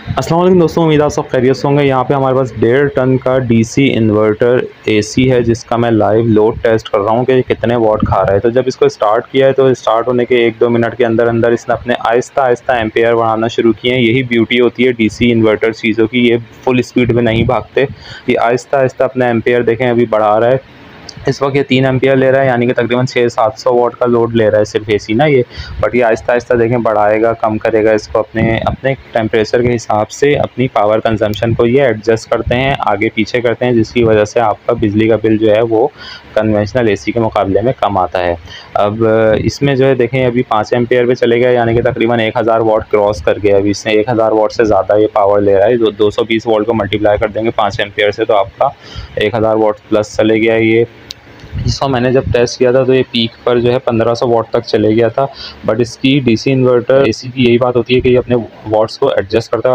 अस्सलाम वालेकुम दोस्तों, उम्मीद आप सब खैरियत से होंगे। यहाँ पे हमारे पास 1.5 टन का डीसी इन्वर्टर एसी है, जिसका मैं लाइव लोड टेस्ट कर रहा हूँ कि ये कितने वाट खा रहा है। तो जब इसको स्टार्ट किया है तो स्टार्ट होने के 1-2 मिनट के अंदर अंदर इसने अपने आहिस्ता आहिस्ता एम्पेयर बढ़ाना शुरू किए हैं। यही ब्यूटी होती है डीसी इन्वर्टर चीज़ों की, ये फुल स्पीड में नहीं भागते, ये आहिस्ता आहिस्ता अपना एम्पेयर देखें अभी बढ़ा रहा है। इस वक्त ये 3 एम्पियर ले रहा है, यानी कि तकरीबन 600-700 वाट का लोड ले रहा है सिर्फ एसी ना ये। बट ये आहिस्ता आहिस्ता देखें बढ़ाएगा, कम करेगा इसको अपने अपने टेम्परेचर के हिसाब से। अपनी पावर कंजम्पशन को ये एडजस्ट करते हैं, आगे पीछे करते हैं, जिसकी वजह से आपका बिजली का बिल जो है वो कन्वेंशनल एसी के मुकाबले में कम आता है। अब इसमें जो है देखें अभी 5 एम्पियर पे चले गया, यानी कि तकरीबन 1000 वाट क्रॉस कर गया। अभी इसने 1000 वाट से ज़्यादा ये पावर ले रहा है। 220 वोल्ट को मल्टीप्लाई कर देंगे 5 एम्पियर से तो आपका 1000 वाट प्लस चले गया ये। इसको मैंने जब टेस्ट किया था तो ये पीक पर जो है 1500 वाट तक चले गया था। बट इसकी डीसी इन्वर्टर एसी की यही बात होती है कि ये अपने वाट्स को एडजस्ट करता है।